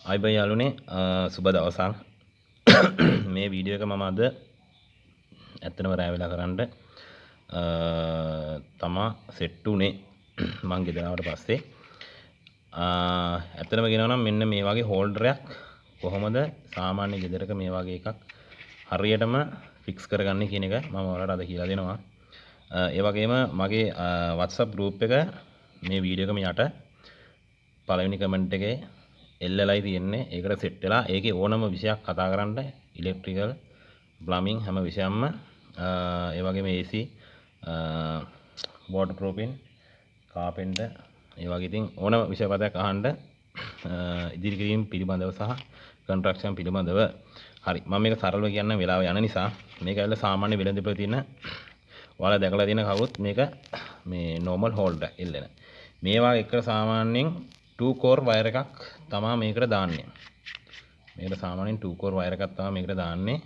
අයිබයි යාළුවනේ සුබ දවසක් මේ වීඩියෝ එක මම අද ඇත්තටම රෑ වෙලා කරන්න තමා සෙට් උනේ මං ගෙදර ආවට පස්සේ ඇත්තටම කියනවා නම් මෙන්න මේ වගේ හෝල්ඩරයක් කොහොමද සාමාන්‍ය ගෙදරක මේ වගේ එකක් හරියටම ෆික්ස් කරගන්නේ කියන එක මම ඔයාලට අද කියලා දෙනවා. ඒ වගේම මගේ WhatsApp group එක මේ වීඩියෝ එකම යට පළවෙනි කමෙන්ට් එකේ එල්ලලයි තියෙන්නේ. ඒකට සෙට් වෙලා ඒකේ ඕනම විෂයක් කතා කරන්න ඉලෙක්ට්‍රිකල් ප්ලම්බින් හැම විෂයම්ම ඒ වගේම AC වෝටර් ප්‍රූෆින් කාපෙන්ටර් ඒ වගේ ඉතින් ඕනම විෂය පදයක් අහන්න ඉදිරි කිරීම පිළිබඳව සහ කන්ස්ට්‍රක්ෂන් පිළිබඳව. හරි මම මේක සරලව කියන්න වෙලාව යන නිසා මේක ඇවිල්ලා සාමාන්‍ය වෙළඳපොළ තියෙන ඔයාලා දැකලා තියෙන කවුරුත් මේක මේ normal holder එල්ලෙන මේවා එක සාමාන්‍යයෙන් 2 core වයර් එකක් තමයි මේකට දාන්නේ. මේකට සාමාන්‍යයෙන් 2 core වයර් එකක් තමයි මේකට දාන්නේ.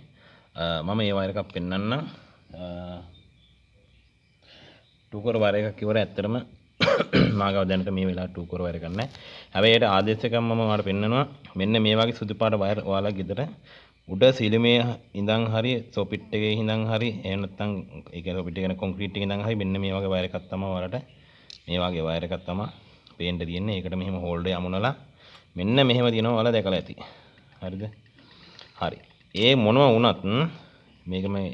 මම මේ වයර් එකක් පෙන්නන්නම්. 2 core වයර් එකක් කිව්වර ඇත්තටම මාගව දැනට මේ වෙලාවට 2 core වයර් එකක් නැහැ. හැබැයි ඒකට ආදේශයක් මම ඔයාලට පෙන්නනවා. මෙන්න මේ වගේ සුදු පාට වයර් ඔයාලා ගෙදර උඩ සිලිමේ ඉඳන් හරි සොපිට් එකේ ඉඳන් හරි එහෙම නැත්නම් ඒ කියන්නේ සොපිට් එක කියන කොන්ක්‍රීට් එකේ ඉඳන් හරි මෙන්න මේ වගේ වයර් එකක් තමයි ඔයාලට මේ වගේ වයර් එකක් තමයි පේන්න තියෙන්නේ. ඒකට මෙහෙම හෝල්ඩර් යමුනලා මෙන්න මෙහෙම තියෙනවා ඔයාලා දැකලා ඇති. හරිද? හරි. ඒ මොනවා වුණත් මේක මේ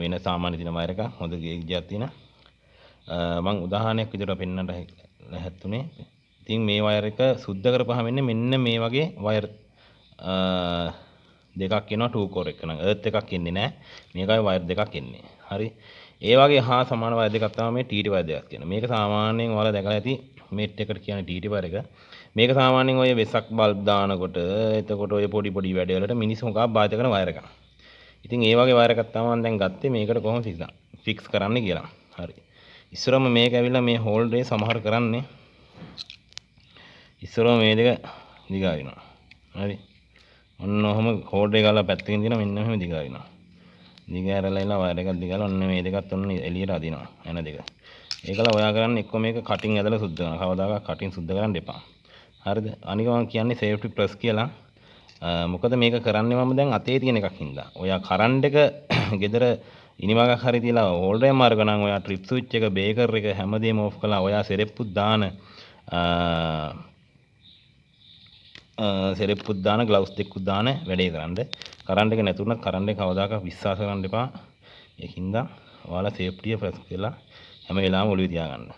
වෙන සාමාන්‍ය තියෙන වයර් එකක් හොඳ ගේජ්ජයක් තියෙන මම උදාහරණයක් විදිහට පෙන්නන්න හැතුනේ. ඉතින් මේ වයර් එක සුද්ධ කරපුවාම මෙන්න මේ වගේ වයර් දෙකක් එනවා 2 core එක නම් earth එකක් එන්නේ නැහැ. මේකයි වයර් දෙකක් එන්නේ. හරි. ඒ වගේ හා සමාන වයර් දෙකක් තමයි මේ TT වයර් දෙකක් තියෙනවා. මේක සාමාන්‍යයෙන් ඔයාලා දැකලා ඇති මේට් එකට කියන්නේ TT වයර් එක. මේක සාමාන්‍යයෙන් ඔය වෙසක් බල්බ් දානකොට එතකොට ඔය පොඩි වැඩවලට මිනිස්සු මොකක් භාවිත කරන වයර් එකක්. ඉතින් ඒ වගේ වයර් එකක් තමයි දැන් ගත්තේ මේකට කොහොමද ෆික්ස් කරන්න කියලා. හරි. ඉස්සරම මේක ඇවිල්ලා මේ හෝල්ඩරේ සමහර කරන්නේ ඉස්සරම මේ දෙක දිගාරිනවා. හරි. ඔන්න ඔහම හෝල්ඩරේ ගාලා පැත්තකින් දිනවා මෙන්න මෙහෙම දිගාරිනවා. දිගාරලා ඉන්න වයර් එකක් දිගාලා ඔන්න මේ දෙකත් ඔන්න එළියට අදිනවා. එන දෙක. ඒකලා ඔයා කරන්නේ එක්ක මේක කටින් ඇදලා සුද්ධ කරනවා. කවදාකවත් කටින් සුද්ධ කරන්න එපා. හරිද? අනික මම කියන්නේ සේෆ්ටි ප්ලස් කියලා. මොකද මේක කරන්නේ මම දැන් අතේ තියෙන එකක් හින්දා. ඔයා කරන්ට් එක ගෙදර ඉනිමගක් හරි තියලා හෝල්ඩර් මාර්ග නම් ඔයා ට්‍රිප් ස්විච් එක බේකර් එක හැමදේම ඕෆ් කළා. ඔයා සෙරෙප්පුත් දාන සෙරෙප්පුත් දාන ග්ලව්ස් දෙකකුත් දාන වැඩේ කරන්න. කරන්ට් එක නැතුණත් කරන්ට් එක කවදාකවත් විශ්වාස කරන්න එපා. ඒකින්ද ඔයාලා සේෆ්ටිය ප්‍රස් කරලා හැම වෙලාවෙම ඔළුවේ තියාගන්න.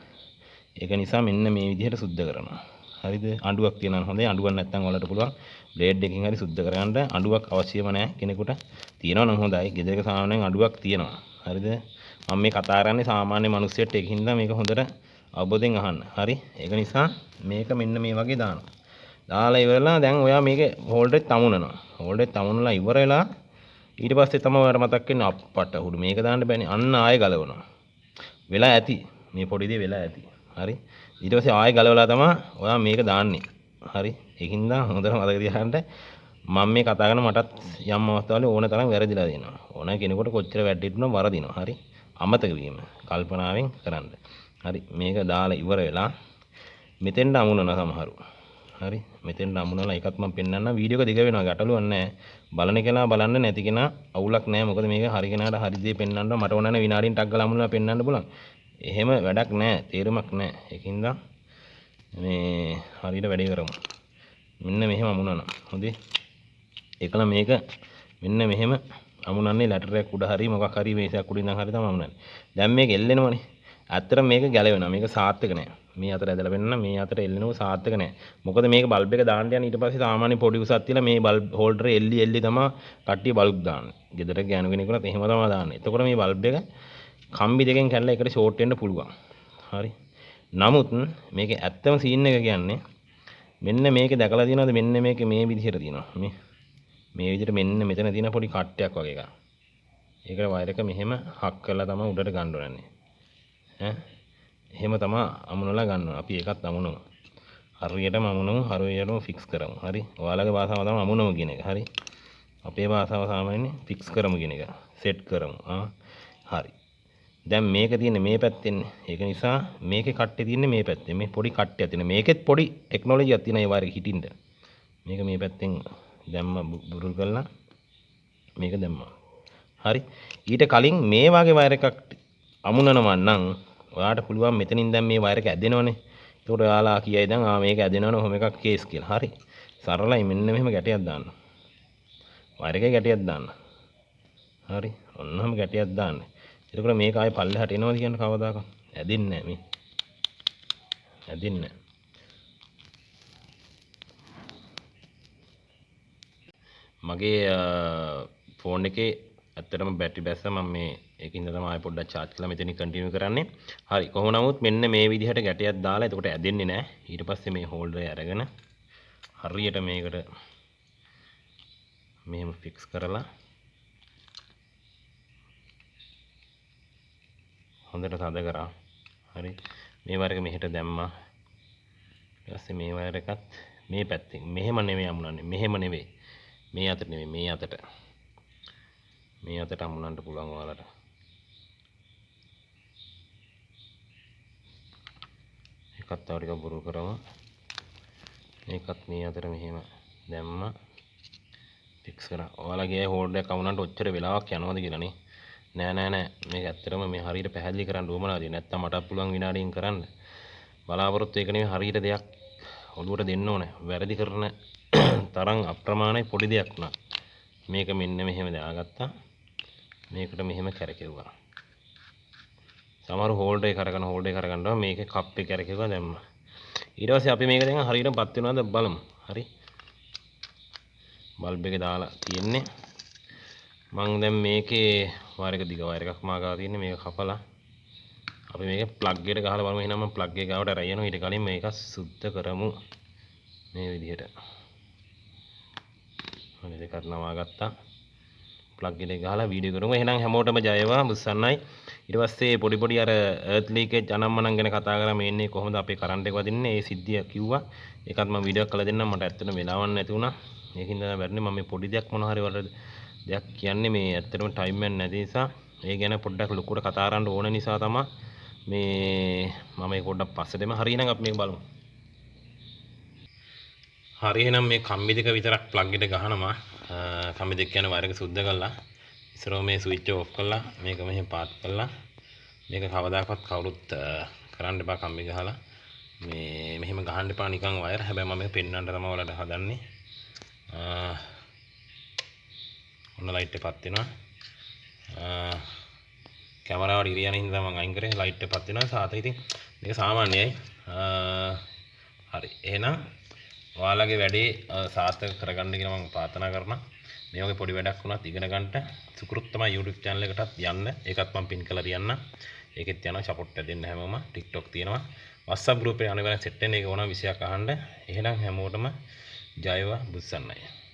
ඒක නිසා මෙන්න මේ විදිහට සුද්ධ කරනවා. හරිද? අඬුවක් තියනවා හොඳයි. අඬුවක් නැත්නම් ඔයාලට පුළුවන් බ්ලේඩ් එකකින් හරි සුද්ධ කරගන්න. අඬුවක් අවශ්‍යම නැහැ කෙනෙකුට. තියෙනවා නම් හොඳයි. ගෙදරක සාමාන්‍යයෙන් අඬුවක් තියෙනවා. හරිද? මම මේ කතා කරන්නේ සාමාන්‍ය මිනිස්සුන්ට ඒකින්ද මේක හොඳට අවබෝධයෙන් අහන්න. හරි? ඒක නිසා මේක මෙන්න මේ වගේ දානවා. දාලා ඉවරලා දැන් ඔයා මේක හෝල්ඩරේ තමුනනවා. හෝල්ඩරේ තමුනලා ඉවරලා ඊට පස්සේ තමයි ඔයාලට මතක් වෙන්නේ අප්පට උඩ මේක දාන්න බෑනේ. අන්න ආයෙ ගලවනවා. වෙලා ඇති. මේ පොඩි දේ වෙලා ඇති. හරි. ඊට පස්සේ ආයෙ ගලවලා තමයි ඔයා මේක දාන්නේ. හරි. ඒකින්ද හොඳට මතක තියාගන්න මම මේ කතා කරන මටත් යම් අවස්ථාවල ඕන තරම් වැරදිලා තියෙනවා. ඕන කෙනෙකුට කොච්චර වැරදිටුණා වරදිනවා. හරි. අමතක වීම. කල්පනාවෙන් කරන්න. හරි. මේක දාලා ඉවර වෙලා මෙතෙන්ට අමුණනවා සමහරු. හරි. මෙතෙන්ට අමුණලා එකත් මම පෙන්නන්නම් වීඩියෝ එක දිග වෙනවා ගැටලුවක් නැහැ. බලන කෙනා බලන්න නැති කෙනා අවුලක් නැහැ. මොකද මේක හරි කෙනාට හරි දේ පෙන්වන්න මට ඕන නැහැ විනාඩියෙන් ටක් ගාලා අමුණලා පෙන්වන්න පුළුවන්. එහෙම වැඩක් නැහැ. තේරුමක් නැහැ. ඒකින්ද මේ හරියට වැඩේ කරමු. මෙන්න මෙහෙම අමුණනවා. හොඳේ. ඒකල මේක මෙන්න මෙහෙම අමුණන්නේ ලැටරයක් උඩ හරි මොකක් හරි මේසයක් උඩින් ඉඳන් හරි තමයි අමුණන්නේ. දැන් මේක එල්ලෙනවනේ. ඇත්තට මේක ගැලවෙනවා. මේක සාර්ථක නෑ. මේ අතර ඇදලා වෙන්න මේ අතර එල්ලෙනව සාර්ථක නෑ. මොකද මේක බල්බ් එක දාන්න යන ඊට පස්සේ සාමාන්‍ය පොඩි උසක් තියලා මේ බල්බ් හෝල්ඩරේ එල්ලි තමයි කට්ටිය බල්බ් දාන්නේ. ගෙදර ගෑනු කෙනෙකුට එහෙම තමයි දාන්නේ. එතකොට මේ බල්බ් එක කම්බි දෙකෙන් කැඩලා එකට ෂෝට් වෙන්න පුළුවන්. හරි. නමුත් මේකේ ඇත්තම සීන් එක කියන්නේ මෙන්න මේක දැකලා තියෙනවද මෙන්න මේක මේ විදිහට තියෙනවා. මේ විදිහට මෙන්න මෙතන තියෙන පොඩි කට්ටයක් වගේ එකක්. ඒකට වයර් එක මෙහෙම හක් කරලා තමයි උඩට ගන්න ඕනේ. එහෙම තමයි අමුණලා ගන්නවා. අපි ඒකත් අමුණමු. හරියටම අමුණමු, හරියටම ෆික්ස් කරමු. හරි. ඔයාලගේ භාෂාව තමයි අමුණමු කියන එක. හරි. අපේ භාෂාව සාමාන්‍යයෙන් ෆික්ස් කරමු කියන එක. සෙට් කරමු. හරි. දැන් මේක තියෙන්නේ මේ පැත්තෙන්නේ. ඒක නිසා මේකේ කට්ටේ තියෙන්නේ මේ පැත්තේ. මේ පොඩි කට්ටයක් තියෙන. මේකෙත් පොඩි ටෙක්නොලොජියක් තියෙනවා ඒ වගේ හිටින්න. මේක මේ පැත්තෙන් දැම්ම බුරුල් කරලා මේක දැම්මා. හරි. ඊට කලින් මේ වගේ වයර් එකක් අමුණනවා නම් ඔයාලට පුළුවන් මෙතනින් දැන් මේ වයර් එක ඇදෙනවනේ. ඒකට ඔයාලා කියයි දැන් මේක ඇදෙනවනේ ඔහොම එකක් කේස් කියලා. හරි. සරලයි මෙන්න මෙහෙම ගැටයක් දාන්න. වයර් එකේ ගැටයක් දාන්න. හරි. ඔන්නම ගැටයක් දාන්න. එතකොට මේක ආයේ පල්ලෙහාට එනවද කියන්නේ කවදාකවත් ඇදෙන්නේ නැහැ මේ. ඇදෙන්නේ නැහැ. මගේ ෆෝන් එකේ ඇත්තටම බැටරි බැස්සා මම මේ ඒකින්ද තමයි ආයෙ පොඩ්ඩක් charge කරලා මෙතනින් කන්ටිනියු කරන්නේ. හරි කොහොම නමුත් මෙන්න මේ විදිහට ගැටයක් දාලා එතකොට ඇදෙන්නේ නැහැ. ඊට පස්සේ මේ හෝල්ඩර් එක අරගෙන හරියට මේකට මෙහෙම ෆික්ස් කරලා හොඳට තද කරා. හරි මේ වයර් එක මෙහෙට දැම්මා. ඊට පස්සේ මේ වයර් එකත් මේ පැත්තෙන් මෙහෙම නෙමෙයි අමුණන්නේ. මෙහෙම නෙවෙයි. මේ අතට නෙමෙයි මේ අතට. මේ අතට අමුණන්න පුළුවන් ඔයාලට. එකත් තව ටිකක් බුරුල් කරමු. මේකත් මේ අතට මෙහෙම දැම්මා. ෆික්ස් කරා. ඔයාලගේ හෝල්ඩර් එක අමුණන්න ඔච්චර වෙලාවක් යනවද කියලා නේ. නෑ මේක ඇත්තටම මේ හරියට පැහැදිලි කරන්න උවමනාදී නැත්තම් මටත් පුළුවන් විනාඩියෙන් කරන්න බලාපොරොත්තු ඒක නෙමෙයි හරියට දෙයක් ඔළුවට දෙන්න ඕනේ වැරදි කරන තරම් අප්‍රමාණයි පොඩි දෙයක් නා මේක මෙන්න මෙහෙම දාගත්තා මේකට මෙහෙම කැරකෙව්වා සමහර හෝල්ඩර් එක කරගන්නවා මේකේ කප් එක කැරකෙව්වා දැම්මා ඊට පස්සේ අපි මේක දැන් හරියට පත් වෙනවද බලමු හරි බල්බ් එක දාලා තියෙන්නේ මම දැන් මේකේ වයර් එක දිග වයර් එකක් මාගාව තියෙන්නේ මේක කපලා අපි මේක ප්ලග් එකට ගහලා බලමු එහෙනම් මම ප්ලග් එක ගාවට අරන් යනවා ඊට කලින් මේක සුද්ධ කරමු මේ විදිහට හරි දෙකක් නවා ගත්තා ප්ලග් එකට ගහලා වීඩියෝ කරමු එහෙනම් හැමෝටම ජයවා බුස්සන්නයි ඊට පස්සේ පොඩි පොඩි අර එර්ත් ලීකේජ් අනම්මනම් ගැන කතා කරා මේ ඉන්නේ කොහොමද අපේ කරන්ට් එක වදින්නේ ඒ සිද්ධිය කිව්වා ඒකත් මම වීඩියෝ එකක් කරලා දෙන්නම් මට ඇත්තටම වෙලාවක් නැති වුණා ඒකින්ද වැරනේ මම මේ පොඩි දෙයක් මොන හරි වලට දෙයක් කියන්නේ මේ ඇත්තටම ටයිම් එක නැති නිසා ඒ ගැන පොඩ්ඩක් ලොකුට කතා කරන්න ඕන නිසා තමයි මේ මම ඒක පොඩ්ඩක් පස්සේ දෙම හරි එහෙනම් අපි මේක බලමු හරි එහෙනම් මේ කම්බි දෙක විතරක් ප්ලග් එකට ගහනවා කම්බි දෙක කියන වයර් එක සුද්ධ කරලා ඉස්සරව මේ ස්විච් එක ඔෆ් කරලා මේක මෙහෙම පාත් කරලා මේක කවදාකවත් කවුරුත් කරන්න එපා කම්බි ගහලා මේ මෙහෙම ගහන්න එපා නිකන් වයර් හැබැයි මම මේක පෙන්වන්න තමයි ඔයාලට හදන්නේ ඔන්න ලයිට් එක පත් වෙනවා කැමරාවට ඉරියන හින්දා මම අයින් කරේ ලයිට් එක පත් වෙනවා සාත ඉතින් මේක සාමාන්‍යයි හරි එහෙනම් ඔයාලගේ වැඩේ සාර්ථක කරගන්න කියලා මම ප්‍රාර්ථනා කරනවා මේ වගේ පොඩි වැඩක් වුණත් ඉගෙන ගන්නට සුකුරුත් තමයි YouTube channel එකටත් යන්න ඒකත් මම පින් කරලා තියන්න ඒකෙත් යනවා සපෝට් එක දෙන්න හැමෝම TikTok තියෙනවා WhatsApp group එකේ අනිවාර්යෙන් සෙට් වෙන එක ඕන විෂයක් අහන්න එහෙනම් හැමෝටම ජයවා බුස්සන්නයි